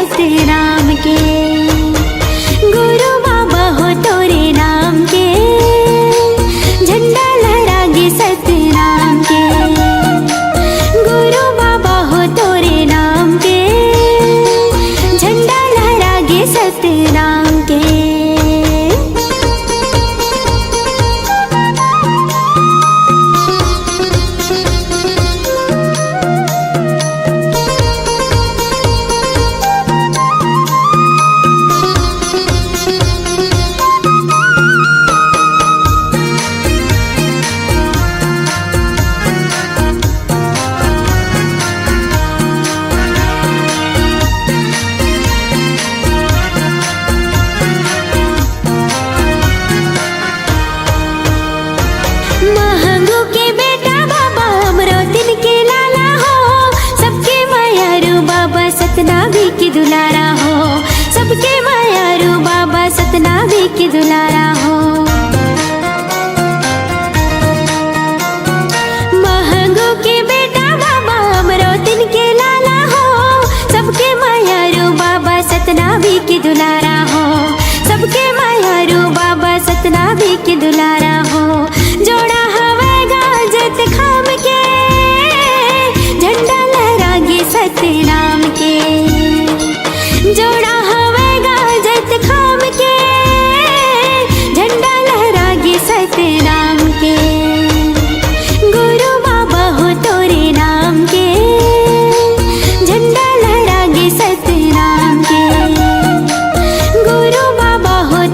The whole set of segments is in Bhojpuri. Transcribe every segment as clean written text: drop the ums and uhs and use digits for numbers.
सतनाम के। गुरु बाबा हो तोरे नाम के, झंडा लहरागे सतनाम के। गुरु बाबा हो तोरे नाम के, झंडा लहरागे सतनाम के। महंगू के बेटा बाबा अमरोतिन के लाला हो, सबके मायारू बाबा सतनामी के दुलारा हो। सबके मायारू बाबा सतनामी के दुलारा हो। महंगू के बेटा बाबा अमरोतिन के लाला हो, सबके मायारू बाबा सतनामी के दुलारा हो। सबके मायारू बाबा सतनामी के दुलारा हो। जोड़ा हवेगा जत खाम के, झंडा लहरागे सतनाम के। जोड़ा हवेगा जत खाम के, झंडा लहरागे सतनाम के। गुरु बाबा हो तोरे नाम के, झंडा लहरागे सतनाम के। गुरु बाबा हो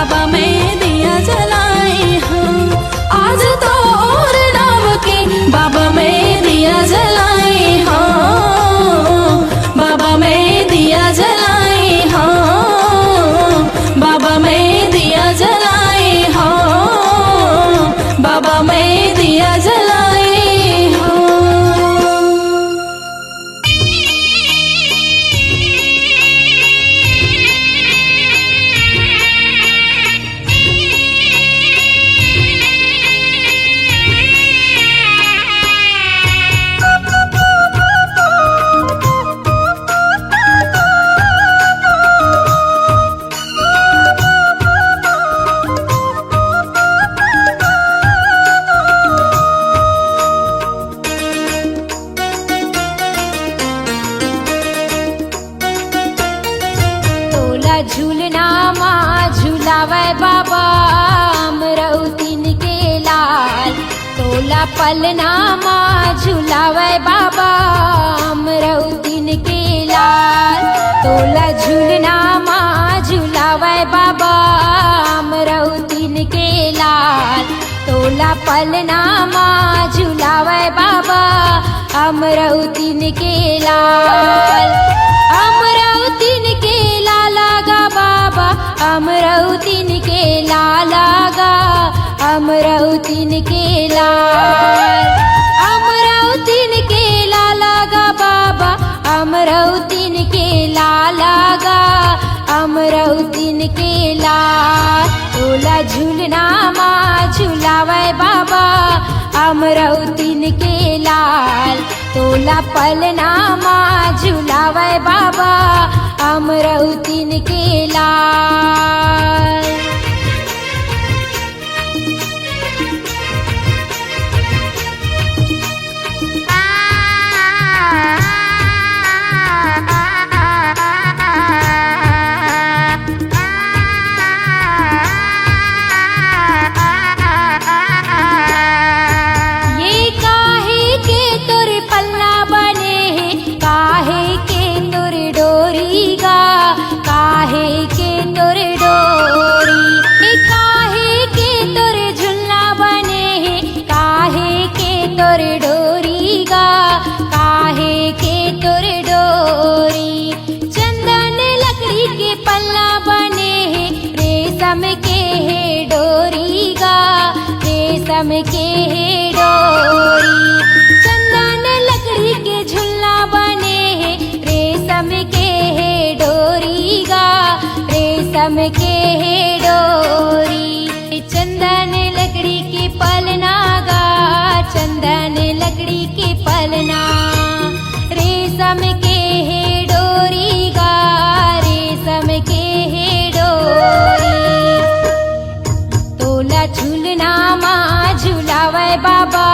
बाबा मैं दिया जलाए हाँ। आज तो और नाम के बाबा मैं दिया जलाए हाँ। बाबा मैं दिया जलाए हाँ। बाबा मैं दिया जलाए हाँ। बाबा मैं दिया जलाए हाँ। तोला झूलना माँ झूलावे बाबा अमरौतीन के लाल। तोला पलना माँ झूलावे बाबा अमरौतीन के लाल। तोला झूलना माँ झूलावे बाबा अमरौतीन के लाल। तोला पलना माँ झूलावे बाबा अमरौतीन के लाल। अमरौतीन के लाला गा बाबा अमरौतीन के लाला गा अमरौतीन के लाल। अमरौतीन के लाला गा बाबा अमरौतीन के लाला गा अमरौतीन के लाल। तोला झूलना माँ झूलावे बाबा अमरौतीन के लाल। तोला पलना माँ झूलावे बाबा अमरौतीन के लाल। ये काहे के तोर पल्ला बने हैं, काहे के तोर डोरी गा, काहे के तोर डोरी। ये काहे के तोर झुल्ला बने हैं, काहे के तोर डोरी गा, काहे के तोर डोरी। चंदन लकड़ी के पल्ला बने हैं, रेशम के है डोरी गा, रेशम के है डोरी। चंदन लकड़ी के झुल्ला बने हैं, रेशम के है डोरी गा, रेशम के है डोरी। चंदन लकड़ी के पलना गा, चंदन लकड़ी के पलना। रेशम के है डोरी गा, रेशम के है डोरी। तोला झूलना माँ झूलावे बाबा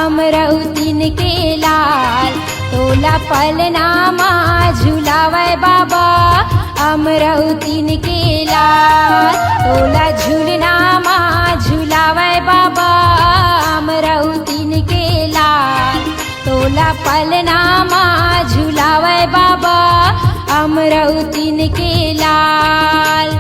अमरौतीन के लाल। तोला पलना माँ झूलावे बाबा अमरौतीन के लाल। तोला झूलना माँ झूलावे बाबा अमरौतीन के लाल। तोला पलना माँ झूलावे बाबा अमरौतीन के लाल।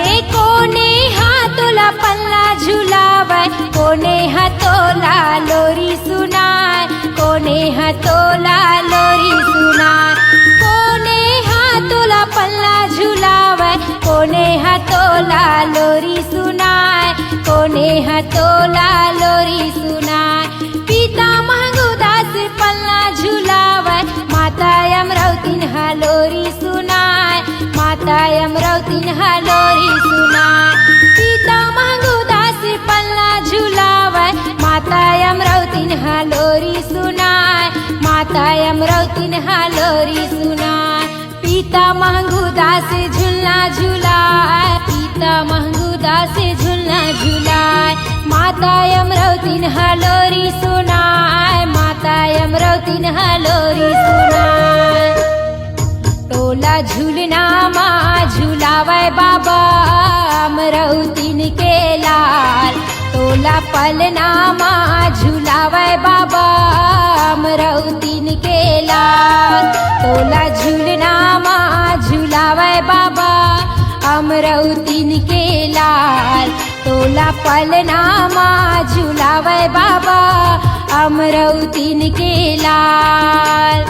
ये कोने हाथोला पल्ला झुलावे, कोने हाथोला लोरी सुनाए, कोने हाथोला लोरी सुनाए। कोने हाथोला पल्ला झुलावे, कोने हाथोला लोरी सुनाए, कोने हाथोला लोरी सुनाए। पिता महंगुदास पल्ला झुलावे, माता अमरौतीन हालोरी सुनाए, माता अमरौतीन हालोरी सुनाए। पिता महंगुदास पल्ला झुलावे, माता अमरौतीन हालोरी सुनाए, माता अमरौतीन हालोरी सुनाए। पिता महंगुदास झुलना झुलाए, पिता महंगुदास झुलना झुलाए। माता अमरौतीन हालोरी सुनाए, माता अमरौतीन हालोरी सुनाए। झूलना माँ झूलावे बाबा अमरौतीन के लाल। तोला पलना माँ झूलावे बाबा अमरौतीन के लाल। तोला झूलना माँ झूलावे बाबा अमरौतीन के लाल। तोला पलना माँ झूलावे बाबा अमरौतीन के लाल।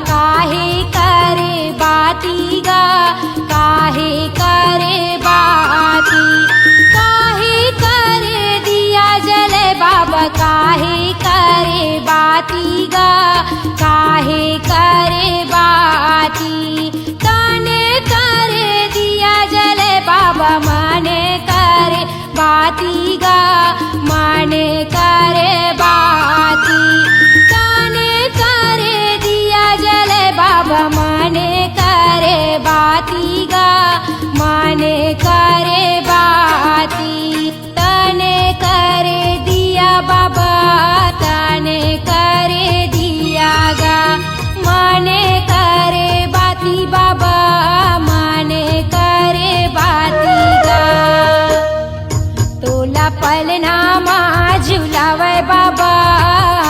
काहे करे बाती गा काहे करे बाती। काहे करे दिया जले बाबा काहे करे बाती गा काहे करे बाती। तने करे दिया जले बाबा माने करे बाती गा माने करे बाती। तने करे जले बाबा माने करे बाती गा माने करे बाती। तने करे दिया बाबा तने करे दिया गा माने करे बाती बाबा माने करे बाती गा। तोला पलना माँ झूलावे बाबा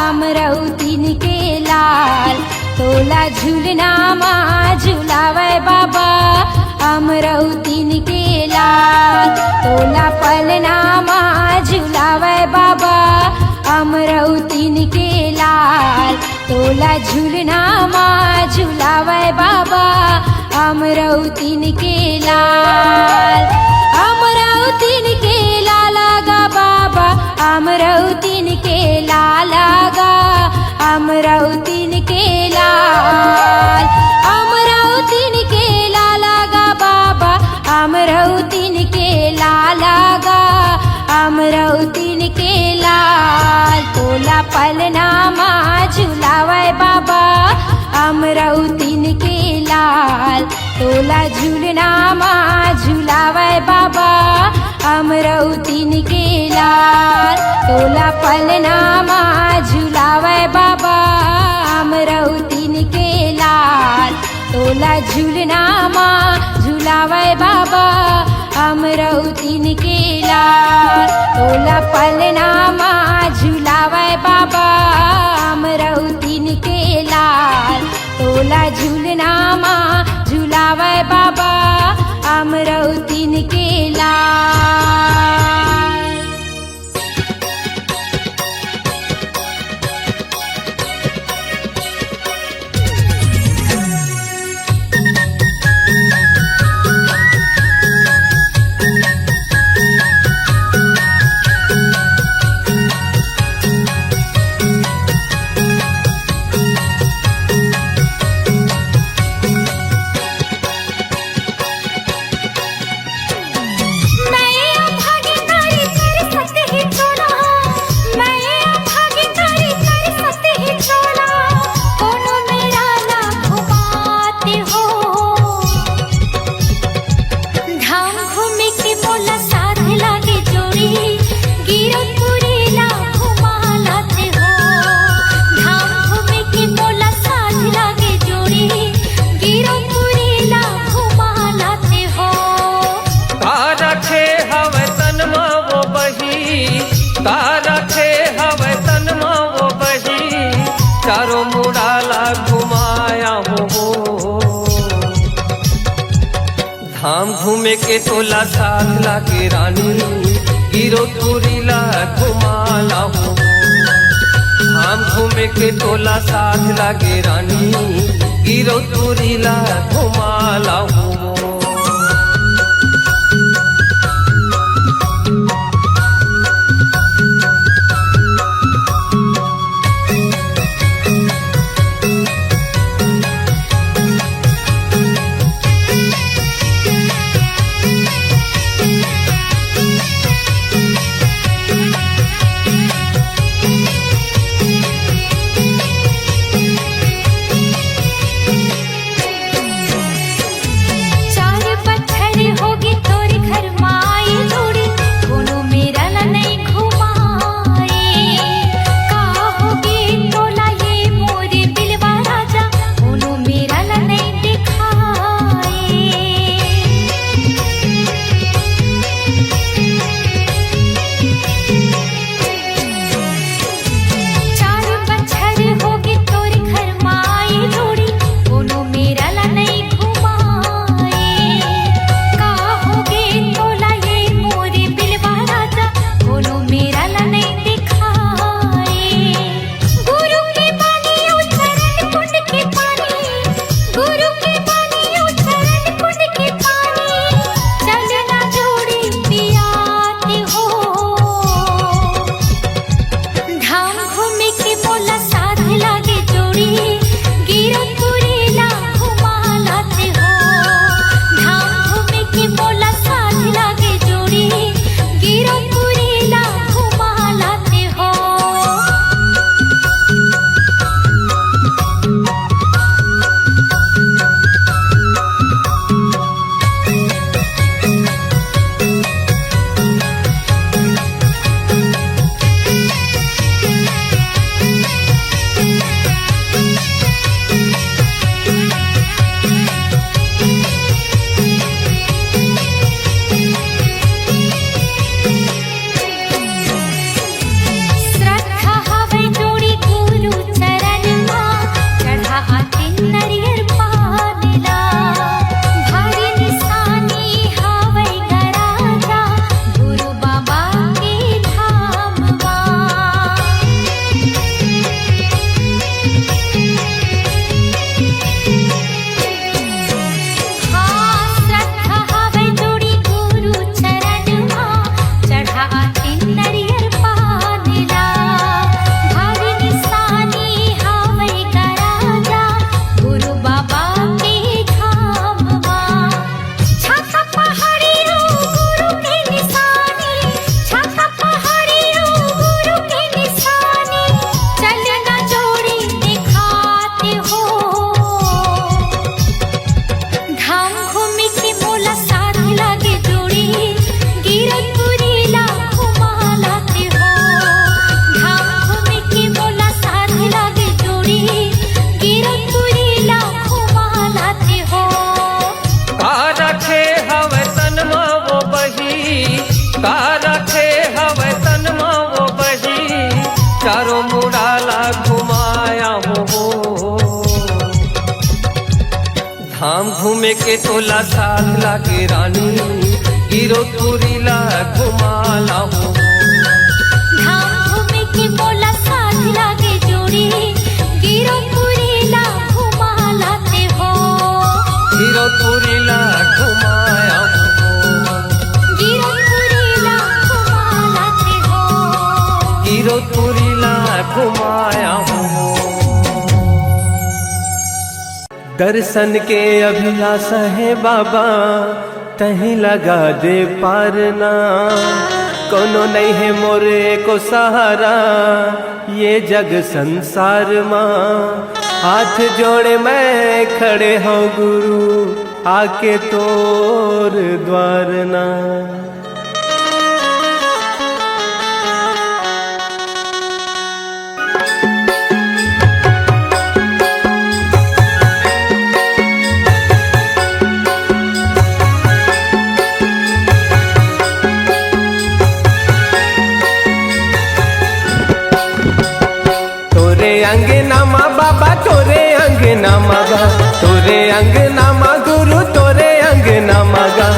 अमरौतीन के लाल। तोला झूलना माँ झूलावे बाबा अमरौतीन के लाल। तोला पलना माँ झूलावे बाबा अमरौतीन के लाल। तोला झूलना माँ झूलावे बाबा अमरौतीन के लाल। अमरौतीन के लाला गा बाबा अमरौतीन के लाला गा अमरौतीन के लाल। अमरौतीन के लाला गा बाबा अमरौतीन के लाला गा अमरौतीन के लाल। तोला पलना माँ झूलावे बाबा अमरौतीन के लाल। तोला झूलना माँ झूलावे बाबा अमरौतीन के लाल। तोला पलना माँ झूलावे बाबा अमरौतीन के लाल। तोला झूलना माँ झूलावे बाबा अमरौतीन के लाल। तोला पलना माँ झूलावे बाबा अमरौतीन के लाल। तोला झूलना माँ झूलावे बाबा अमरौतीन के लाल। चारों मुड़ाला घुमाया हो। धाम घूमे के तोला साथ लागे रानी गिरोधपुरीला घुमाला हो। धाम घूमे के तोला साथ लागे रानी गिरोधपुरीला घुमाला हो। राखे हवे तनमा वो बही चारों मुड़ाला घुमाया हो धाम घूमे के तोला साथ लागे रानी गिरो तुरीला घुमाला हो धाम घूमे के बोला साथ लागे जोड़ी गिरो पुरीला घुमा लाते हो गिरो तुरीला घुमाया हो गिरो पुरीला घुमा लाते हो गिरो तुरीला घुमाया हो दर्शन के अभिलाषा है बाबा तहीं लगा दे पारना कोनो नहीं है मोरे को सहारा ये जग संसार माँ हाथ जोड़े मैं खड़े हूँ गुरु आके तोर द्वार ना अंगना माँ बाबा तोरे अंगना मगा तोरे अंगना माँ गुरु तोरे अंगना मगा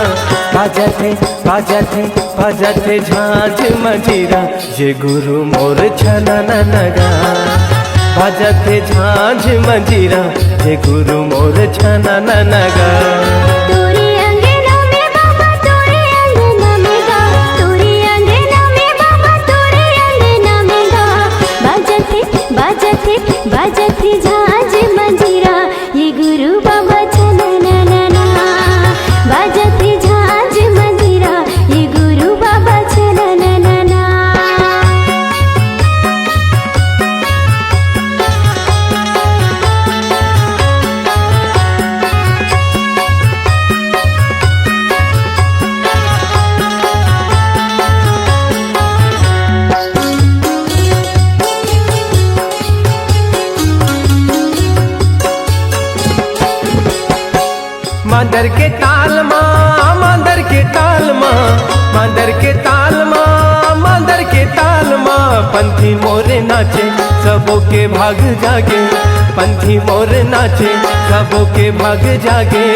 बाजते बाजते बाजते झांझ मंजीरा ये गुरु मोर छना नगा बाजते झांझ मंजीरा ये गुरु मोर छना नगा बाजती झांझ मंजीरा ये गुरु बाबा छनननना बाजती झांझ मंजीरा ये गुरु बाबा छनननना मांदर के ताल माँ मांदर के ताल माँ मांदर के ताल माँ मांदर के ताल माँ पंथी मोरे नाचे सबों के भाग जागे पंथी मोरे नाचे सबों के भाग जागे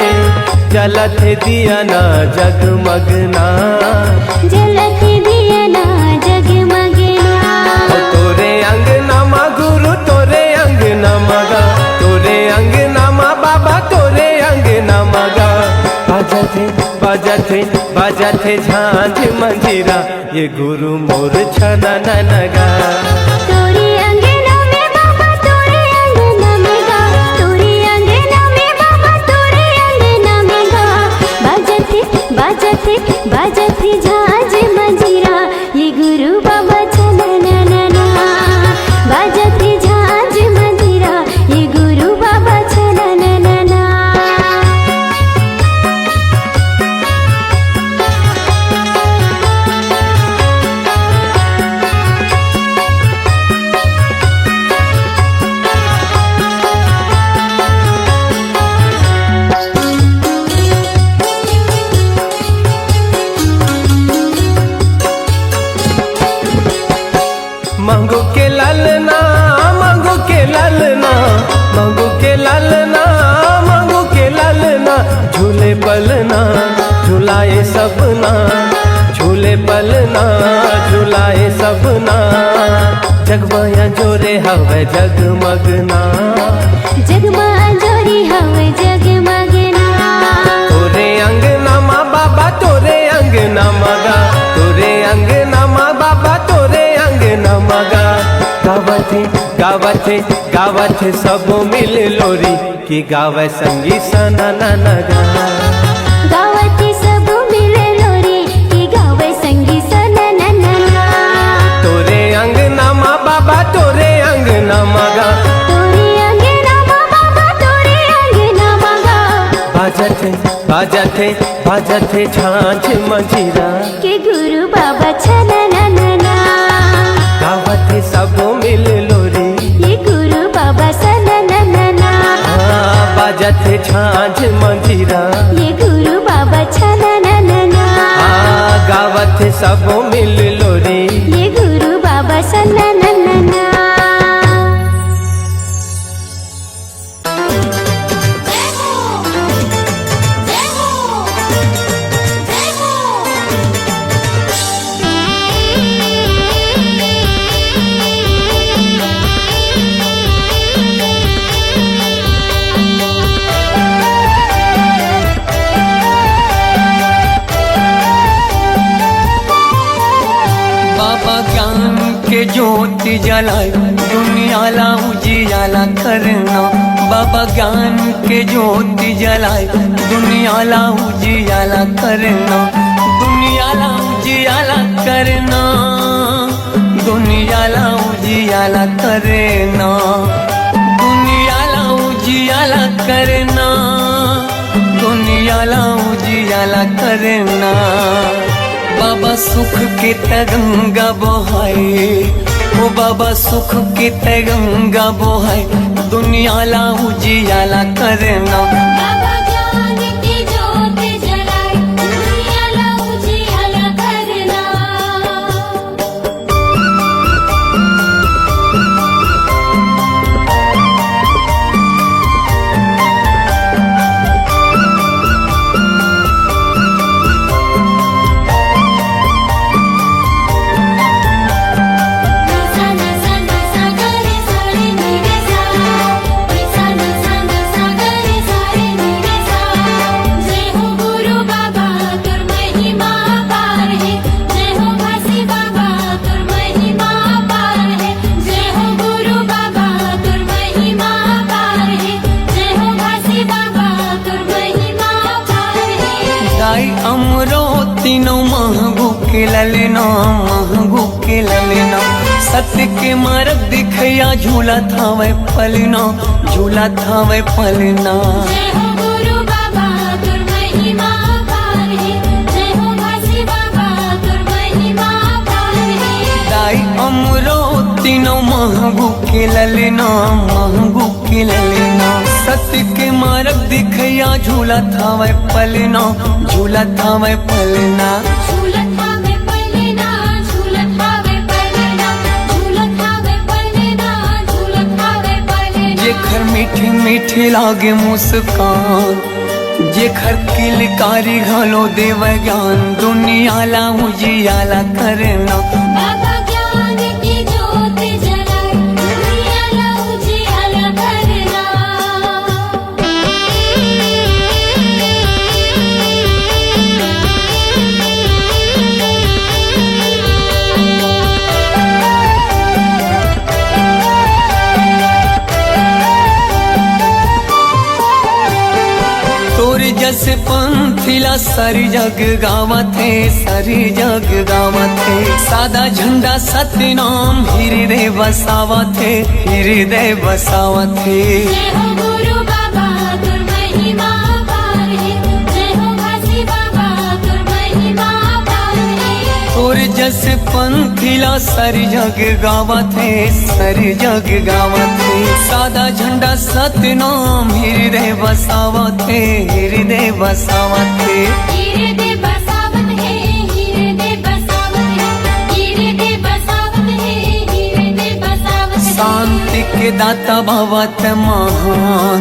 जलत दिया ना जगमगना जलत दिया ना जगमगना तोरे अंगना माँ गुरु तोरे अंगना मगा तोरे अंगना माँ बाबा तोरे अंगना मगा बाजते बाजते बाजते झांझ मंजीरा ये गुरु मोर छना नगा तोरे अंगना में बाबा तोरे अंगना में गा तोरे अंगना में बाबा तोरे अंगना में गा बाजते बाजते बाजते झांझ मंजीरा ये गुरु बाबा छनननना बाजते झांझ मंजीरा ये गुरु बाबा छनननना मंगू के ललना मंगू के ललना मंगू के ललना मंगू के ललना झूले पलना झूलाए सबना झूले पलना झूलाए सबना जगमाया जोरे हवे जगमगना जगमा जोरी हवे जगमगना तोरे अंगना माँ बाबा तोरे अंगना मगा तोरे अंगना माँ बाबा तोरे अंगना मगा गावथे गावथे गावथे सबो मिल लोरी की गावे संगी सना नगा गावती सब मिले लोरी की गावे संगी सनननना तोरे अंगना माँ बाबा तोरे अंगना मगा तोरे अंगना माँ बाबा तोरे अंगना मगा बाजथे बाजथे बाजथे झांझ मंजीरा के गुरु बाबा छनननना गावथे सबो मिल लोरी ये गुरु बाबा सनननना बाजथे झांझ मंजीरा ये गुरु बाबा छनननना गावथे साथ सब मिल लो रे। ये गुरु बाबा सन्ना नन्ना ना। बाबा ज्ञान के ज्योति जलाए दुनिया ला उजियाला करना। बाबा ज्ञान के ज्योति जलाए दुनिया ला उजियाला करना। दुनिया ला उजियाला करना। दुनिया ला उजियाला करना। दुनिया ला उजियाला करना। दुनिया ला उजियाला करना। बाबा सुख के तरंगा बहाए, ओ बाबा सुख के तरंगा बहाए दुनिया ला उजियाला करना। बाबा ज्ञान की ज्योत जलाए दुनिया ला उजियाला करना। तीनों महगू के ललना महगू के ललना। सत्य के मार्ग दिखया झूला था वह पलना झूला था वह पलना। जय हो गुरु बाबा तुर महिमा पार है। जय हो घासी बाबा तुर महिमा पार है। दाई अमरो तीनों महगू के ललना महगू के ललना। सत्य के मार्ग दिखया झूला था वह पलना झूला था वह पलना। झूलत हावे पलना झूलत हावे पलना झूलत हावे पलना झूलत हावे पलना। जेखर मीठी मीठी लागे मुस्कान जेखर किलकारी घालो देव ज्ञान दुनिया ला उजियाला करना। बाबा ज्ञान की ज्योत जलाए दुनिया ला उजियाला करना। तोर जस पंथिला सारी जग गावत है सारी जग गावत है। सादा झंडा सत्य नाम हृदय बसावत है हृदय बसावत है। जय हो गुरु बाबा तुर महिमा पार है। जय हो घासी बाबा तुर महिमा पार है। तोर जस पंथिला सारी जग गावत है सारी जग गावत है। सादा झंडा सत्य नाम हृदय बसावत है हृदय बसावत है। हृदय बसावत है हृदय बसावत है हृदय बसावत है हृदय बसावत है। शांति के दाता भवत महान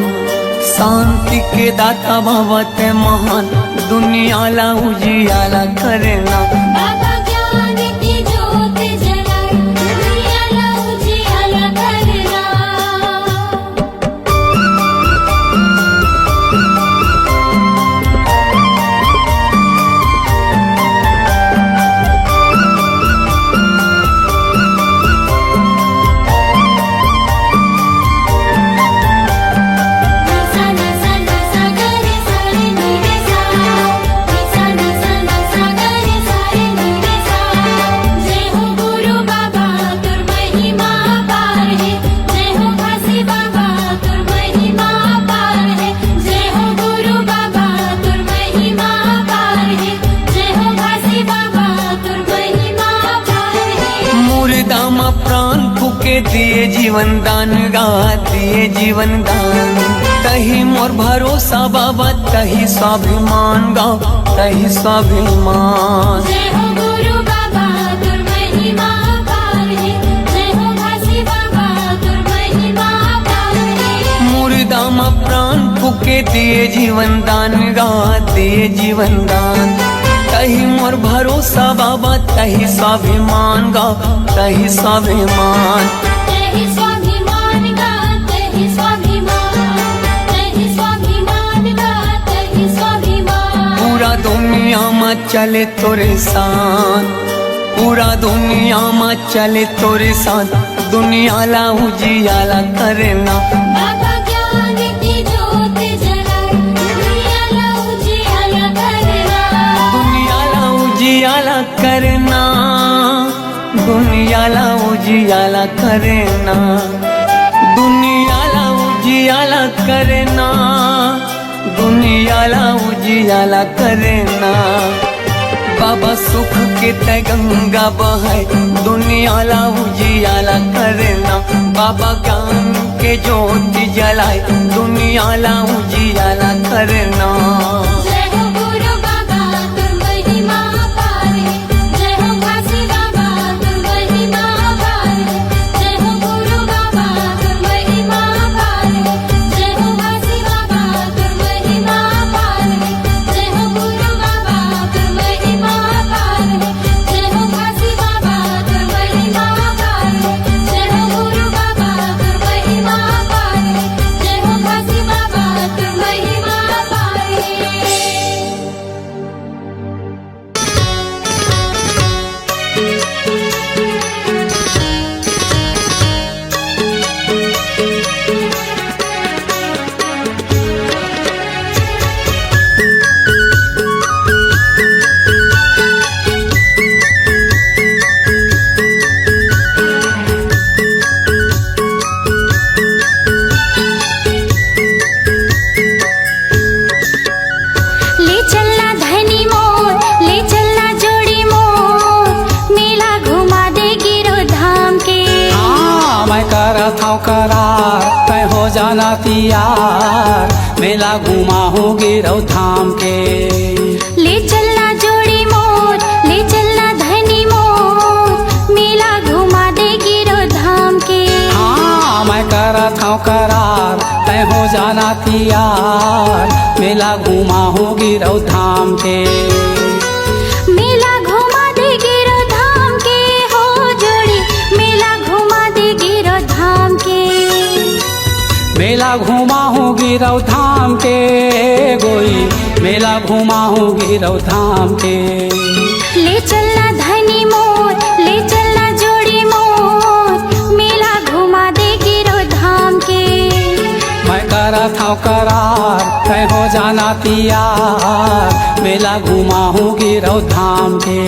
शांति के दाता भवत महान दुनिया ला उजियाला करना। बाबा ज्ञान की ज्योत जलाए दुनिया ला उजियाला करना। जय हो गुरु बाबा तुर महिमा पार है। जय हो घासी बाबा तुर महिमा पार है। जय हो गुरु बाबा तुर महिमा पार है। जय हो घासी बाबा तुर महिमा पार है। मुर्दामा प्राण फूके दिए जीवन दान गा दिए जीवन दान। तही मोर भरोसा बाबा तही स्वाभिमान गा तही स्वाभिमान। जय हो गुरु दिए जीवन दान गा दिए जीवन दान। तही मोर भरोसा बाबा तही स्वाभिमान गा तही स्वाभिमान। तेहि स्वाभिमान गा तेहि स्वाभिमान, तेहि स्वाभिमान गा तेहि स्वाभिमान। पूरा दुनिया में चले तोरे साथ, पूरा दुनिया में चले तोरे साथ। दुनिया ला उजियाला करना बाबा ज्ञान की ज्योत जलाए, दुनिया ला उजियाला करना। दुनिया ला उजियाला करना, दुनिया ला उजियाला करना, दुनिया ला उजियाला करना, दुनिया ला उजियाला करना। बाबा सुख के तय गंगा बहाए, दुनिया ला उजियाला करना। बाबा ज्ञान के ज्योति जलाए, दुनिया ला उजियाला करना। जय हो गुरु बाबा तुम महिमा पारे, जय हो काशी बाबा तुम महिमा पारे, जय हो गुरु बाबा तुम महिमा पारे, जय हो काशी बाबा तुम महिमा पारे, जय हो गुरु बाबा तुम महिमा पारे, जय हो काशी बाबा तुम महिमा पारे, जय हो गुरु बाबा तुम महिमा पारे, जय हो काशी बाबा तुम महिमा पारे। ले चलना धनी मोर, ले चलना जोड़ी मोर, मेला घुमा दे गिरो धाम के। हाँ मैं करत हूँ करार तय हो जाना तियार, मेला घुमा हूँ गिरौ धाम के। ले चलना जोड़ी मोर, ले चलना धनी मोर, मेला घुमा दे गिरो धाम के। हाँ मैं करत हूँ करार तय हो जाना तियार, मेला घुमा हूँ गिरौ धाम के। मेला घुमा दे गिरो धाम के हो जोड़ी, मेला घुमा दे गिरो धाम के। मेला घुमा हूँ गिरौ धाम के गोई, मेला घुमा हूँ गिरौ धाम के। ले चलना धनी मोर, ले चलना जोड़ी मोर, मेला घुमा दे गिरो धाम के। मैं करत हूँ करार तय हो जाना तियार, मेला घुमा हूँ गिरौ धाम के।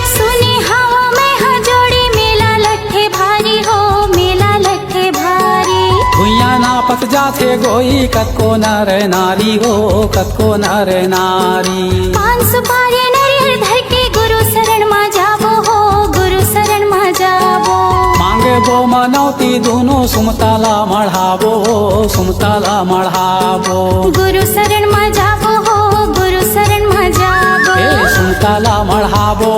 सुने हवा में हजोड़ी, मेला लट्ठे भारी हो, मेला लट्ठे भारी। भुइया नापत जाथे गोई, कतको नर नारी हो कतको नर नारी। पान सुपारी नरियर धर के गुरु शरण मा जाबो हो, गुरु शरण मा जाबो। मांगे बो मनौती दोनों सुमताला मढ़ाबो, सुमताला मढ़ाबो। गुरु शरण मा जाबो हो, गुरु शरण मा जाबो। ए सुमताला मढ़ाबो,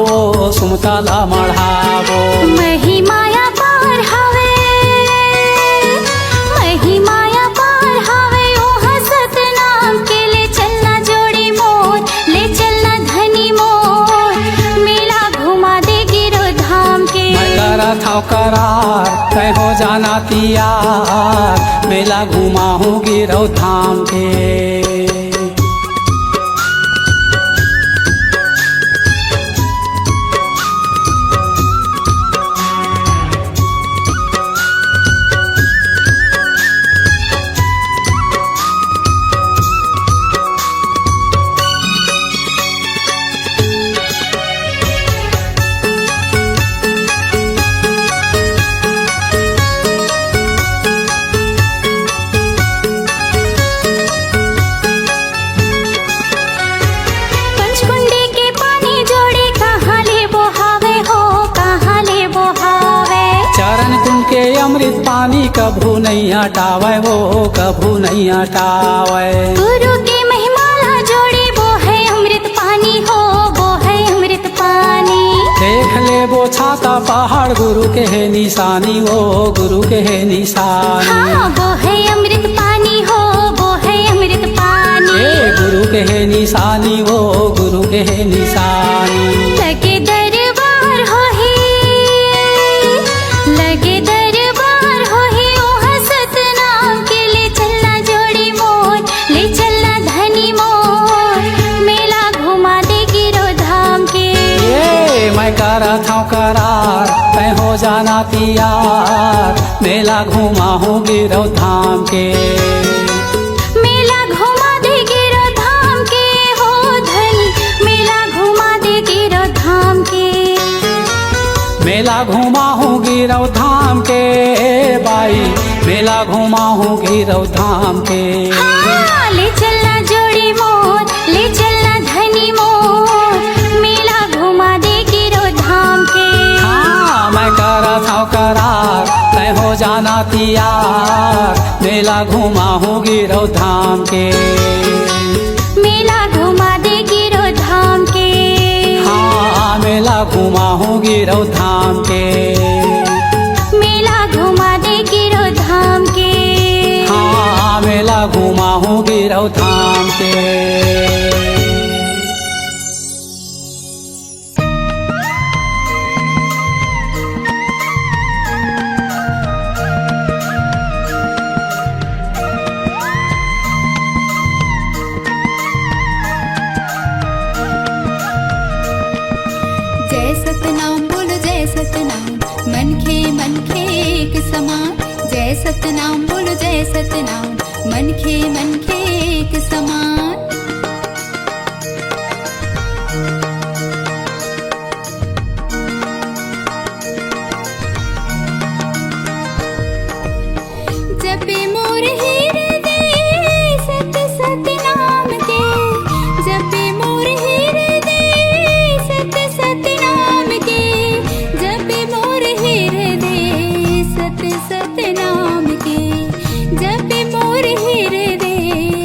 सुमताला मढ़ाबो। महिमाया पार हवे, महिमाया पार हवे ओहा सतनाम के। ले चलना जोड़ी मोर, ले चलना धनी मोर, मेला घुमा दे गिरो धाम के। मैं करत हूँ करार तय हो जाना तियार, मेला घुमा हूँ गिरौ धाम के। कभू नहीं हटावे हो कभू नहीं हटावे। गुरु की महिमाला जोड़ी वो है अमृत पानी हो वो है अमृत पानी। देख ले वो छाता पहाड़ गुरु के है निशानी वो गुरु के है निशानी। हाँ वो है अमृत पानी हो वो है अमृत पानी। गुरु के है निशानी वो गुरु के है निशानी। लगे दरबार हो ही लगे दरबार हो ही ओह सतनाम के ले चलना जोड़ी मोर ले चलना धनी मोर मेला घुमा दे गिरो धाम के। ये मैं करा था करार तय हो जाना तियार मेला घुमा हूँ गिरौ धाम के। मेला घुमा दे गिरो धाम के हो धनी मेला घुमा दे गिरो धाम के। मेला घुमा हूँ गिरौ धाम के बाई मेला घुमा हूँ गिरौ धाम के। हाँ, ले चलना जोड़ी मोर ले चलना धनी मोर मेला घुमा दे गिरो धाम के। हाँ मैं करा था करार तय हो जाना तियार मेला घुमा हूँ गिरौ धाम के। मेला घुमा दे गिरो धाम के। हाँ मेला घुमा हूँ गिरौ धाम के। मेला घुमा दे गिरो धाम के। हाँ मेला घुमा हूँ गिरौ धाम के। जय सतनाम बोलो जय सतनाम मन खे एक समान। जय सतनाम बोलो जय सतनाम मन खे एक समान। जपे मोर हृदय सत सत नाम के। जपे मोर हृदय सत सत नाम के। जपे मोर हृदय सत सत नाम के। जपे मोर हृदय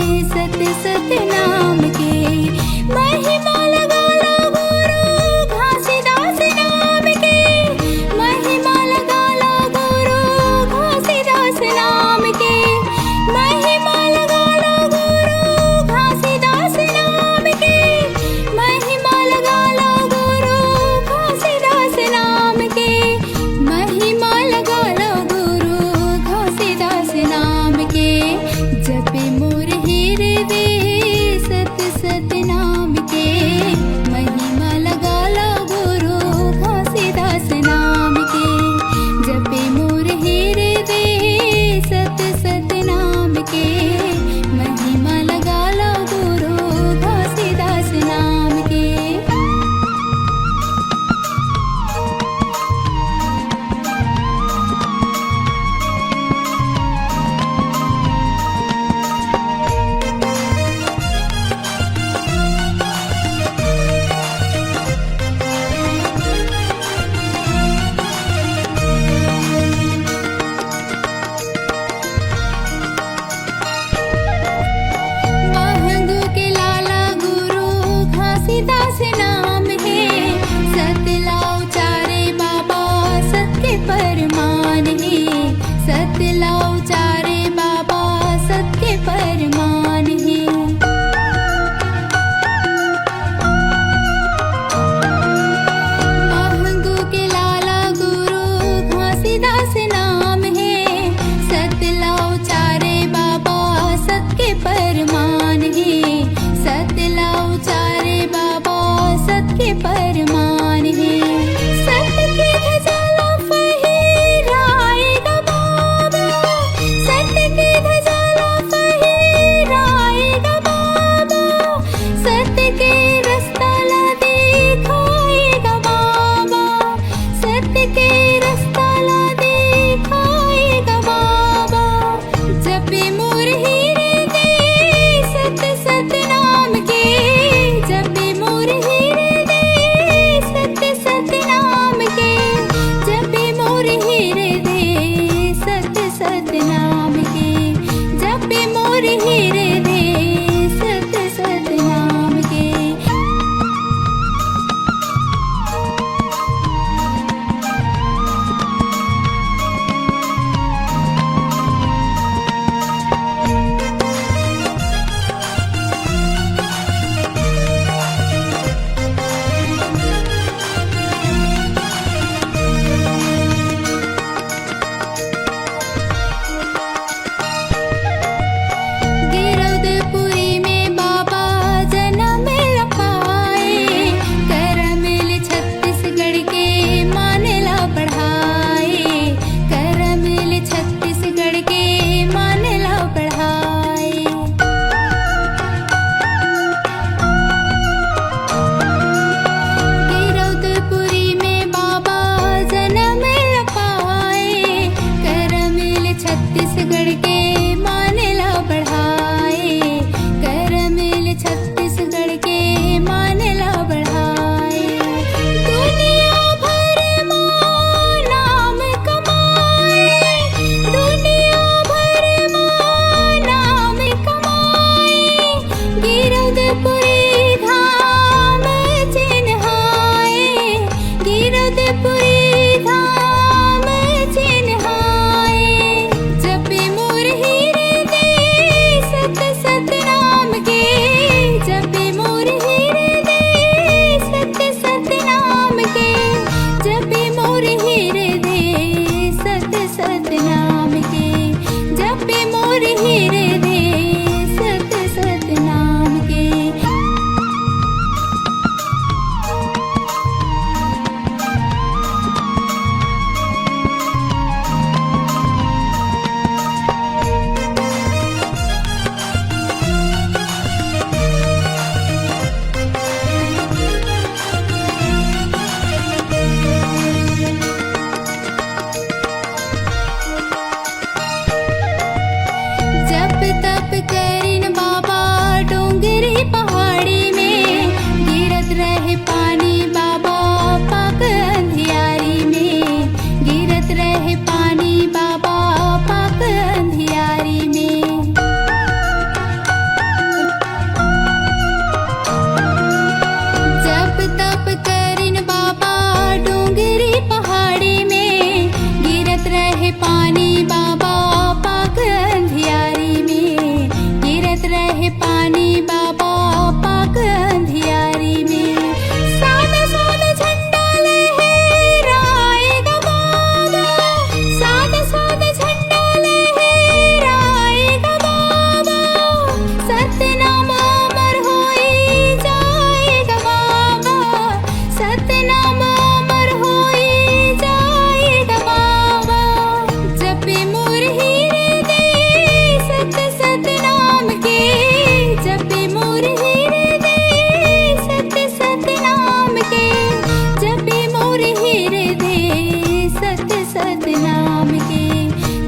सतनाम के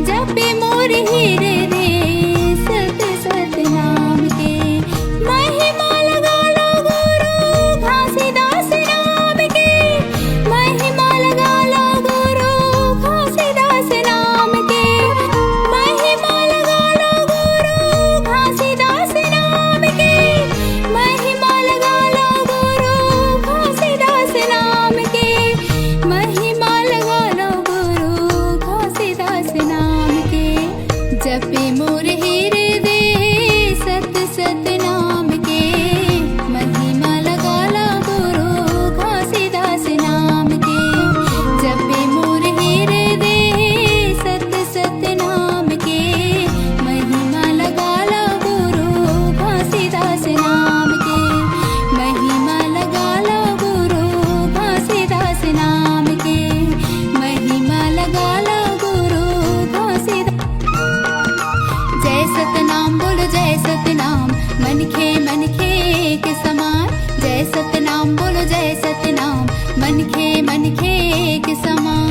जपे मोर हीरे रे सत सतनाम के महिमा लगा लो गुरु घासीदास नाम के महिमा लगा लो गुरु घासीदास नाम के महिमा लगा लो गुरु घासीदास नाम के महिमा लगा लो गुरु घासीदास नाम के महिमा लगा लो गुरु घासीदास नाम के जपे मोर हीरे दे सत सतनाम के महिमा लगा लो गुरु घासीदास नाम के जपे मोर हीरे दे सत सतनाम के महिमा लगा लो गुरु घासीदास नाम के महिमा लगा लो गुरु घासीदास नाम के महिमा लगा लो गुरु घासीदास जय सतनाम बोलो जय सतनाम मनखे मनखे एक समान जय सतनाम बोलो जय सतनाम मनखे मनखे एक समान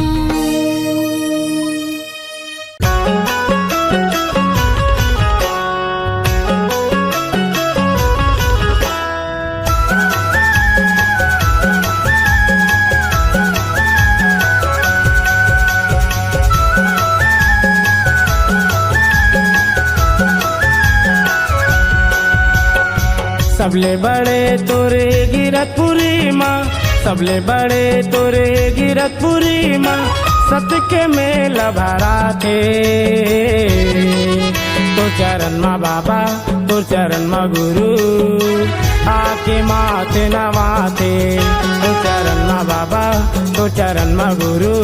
सबले बड़े तोरे गिरतपुरी माँ सबले बड़े तोरे गिरतपुरी माँ सत के मेला भरा थे तो चरण माँ बाबा तो चरण माँ गुरु आके माथे नवाते तो चरण माँ बाबा तो चरण माँ गुरु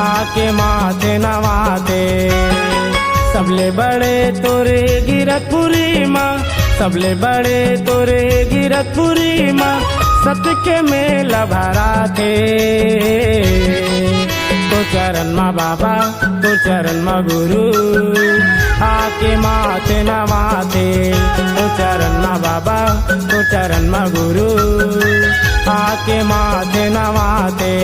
आके माथे नवाते सबले बड़े तोरे गिरतपुरी माँ सबले बड़े तोरे गिरतपुरी माँ सत के मेला भरा थे तो चरण माँ बाबा तो चरण माँ गुरु आके माथे नवाते तो चरण माँ बाबा तो चरण माँ गुरु आके माथे नवाते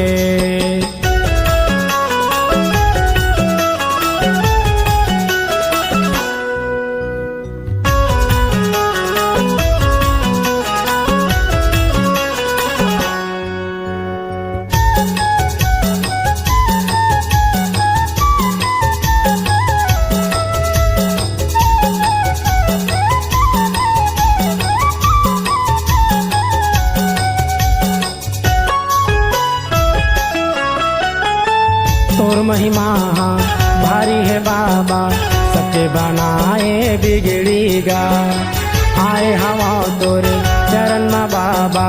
तोर महिमा भारी है बाबा सबके बनाए बिगड़ीगा आए हवा तोरे चरण में बाबा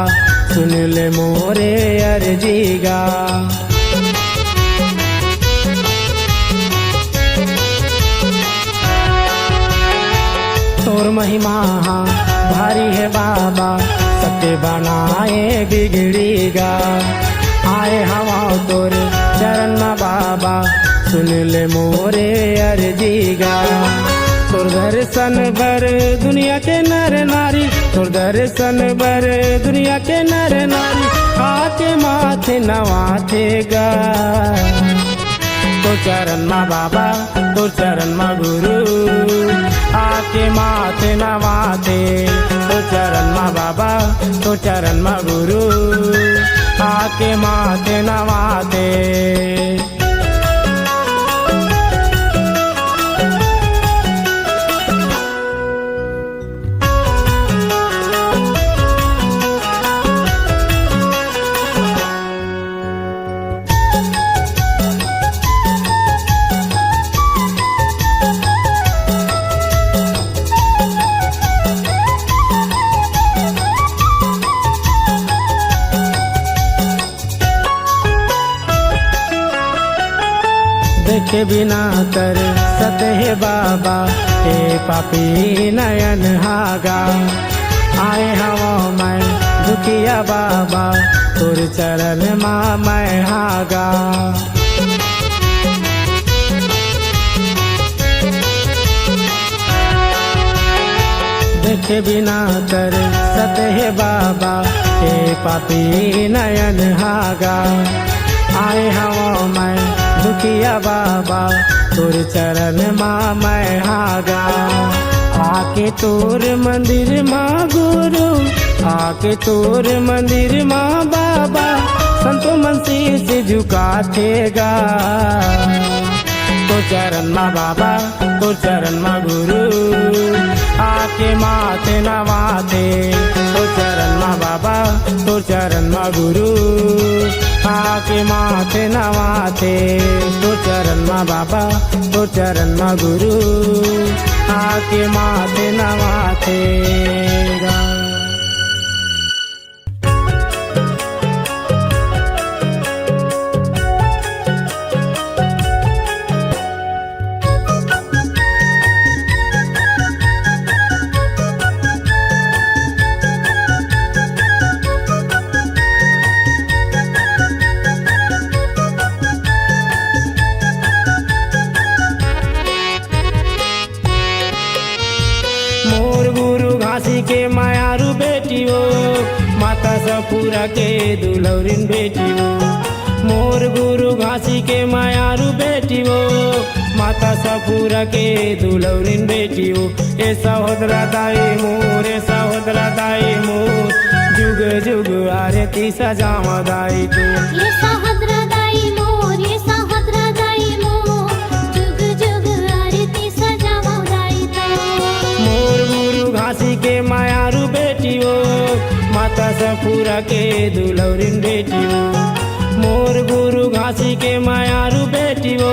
सुन ले मोरे अर्जीगा तोर महिमा भारी है बाबा सबके बनाए बिगड़ीगा आए हवा तोरे चरण में बाबा सुन ले मोरे अर्जीगा तोर दर्शन बर दुनिया के नर नारी तोर दर्शन बर दुनिया के नर नारी आके माथे नवाथेगा तो चरण माँ बाबा तो चरण माँ गुरु आके माथे नवाते तो चरण माँ बाबा तो चरण माँ गुरु आके माथे नवाते देखे बिना कर सतहे बाबा हे पापी नयन हागा आए हवा मैं दुखिया बाबा तुर चरण माँ मैं हागा देखे बिना कर सतहे बाबा हे पापी नयन हागा आए हवा मैं दुखिया बाबा तोर चरण माँ मैं हागा आके तोर मंदिर माँ गुरु आके तोर मंदिर माँ बाबा संतो मन शीश झुकाथेगा तो चरण माँ बाबा तो चरण माँ गुरु आके माथे नवाते तो चरण माँ बाबा तो चरण माँ गुरु आके माथे नवाते तो चरण माँ बाबा तो चरण माँ गुरु आके माथे नवाते के मायारू बेटी हो माता सपूरा के दुलौरिन बेटी हो मोर गुरु घासी के मायारू बेटी हो माता सपूरा के दुलौरिन बेटी हो ए सहोदरा दाई मोर ए सहोदरा दाई मोर जुग जुग आरती सजावा दाई तू ये सहोदरा दाई मोर ये सहोदरा दाई मोर जुग जुग आरती सजावा दाई तू मोर गुरु घासी के मायारू बेटी हो माता सपूरा के दुलौरिन बेटी हो मोर गुरु घासी के मायारू बेटी हो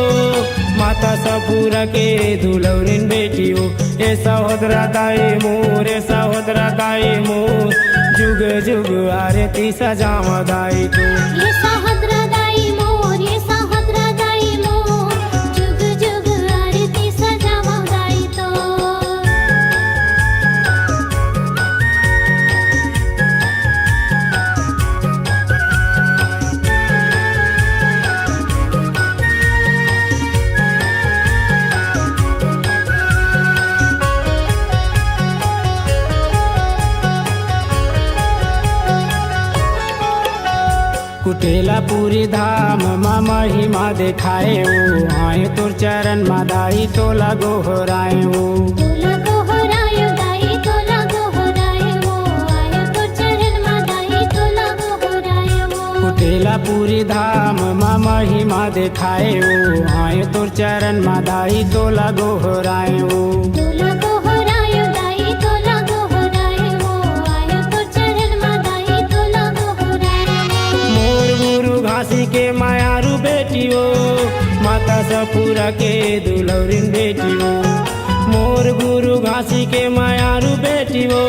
माता सपूरा के दुलौरिन बेटी हो ए सहोदरा दाई मोर ए सहोदरा दाई मोर जुग जुग आरती सजावा दाई तू ये सहोदरा दाई मोर ये सहोदरा दाई मोर जुग जुग आरती सजावा दाई तो कुटेला पूरी धाम माँ महिमा दिखाए वो आए तुर चरण मादाई तोला गोहराए वो तोला गोहरायो दाई तोला गोहरायो आयो तो चरण मा दाई तोला गोहरायो कुटेला पूरी धाम माँ महिमा दिखाए वो आए तुर चरण मादाई तोला गोहराए वो तोला गोहरायो दाई तोला गोहरायो आयो तो चरण मा दाई तोला गोहरायो मोर गुरु घासी के मायारू बेटी हो माता सपूरा के दुलौरिन बेटी हो मोर गुरु घासी के मायारू बेटी हो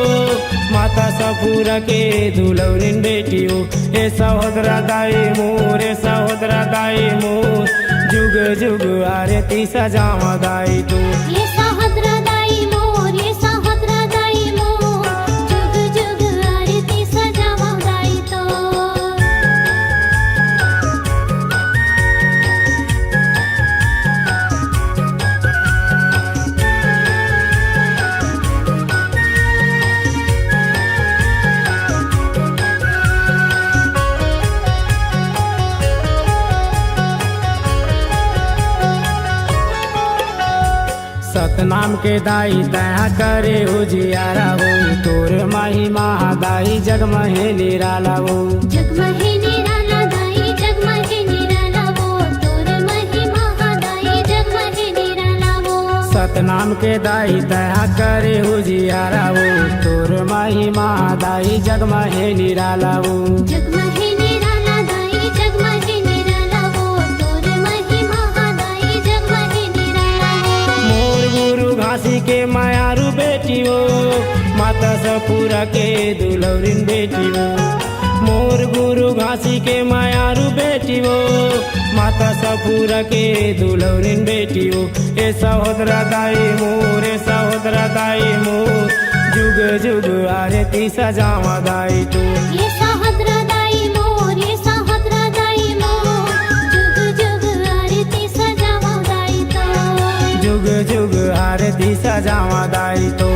माता सपूरा के दुलौरिन बेटी हो ए सहोदरा दाई मोर ए सहोदरा दाई मोर जुग जुग आरती सजावा दाई तू ये सहोदरा दाई मोर ये सहोदरा दाई मोर जुग जुग आरती सजावा दाई तो सतनाम के दाई दया करे उजियारा हो तोर महिमा दाई जगमहे निराला हो जगमहे निराला दाई जगमहे निराला वो तोर महिमा दाई जगमहे निराला वो सतनाम के दाई दया करे उजियारा हो तोर महिमा दाई जगमहे निराला हो जगमहे निराला दाई जगमहे निराला वो तोर महिमा दाई जगमहे निराला वो मोर गुरु घासी के मायारू बेटी हो माता सपूरा के दुलौरिन बेटी हो मोर गुरु घासी के मायारू बेटी हो माता सपूरा के दुलौरिन बेटी हो ए सहोदरा दाई मोर ए सहोदरा दाई मोर जुग जुग आरती सजावा दाई तू ये सहोदरा दाई मोर ये सहोदरा दाई मोर जुग जुग आरती सजावा दाई तो जुग जुग आरती सजावा दाई तो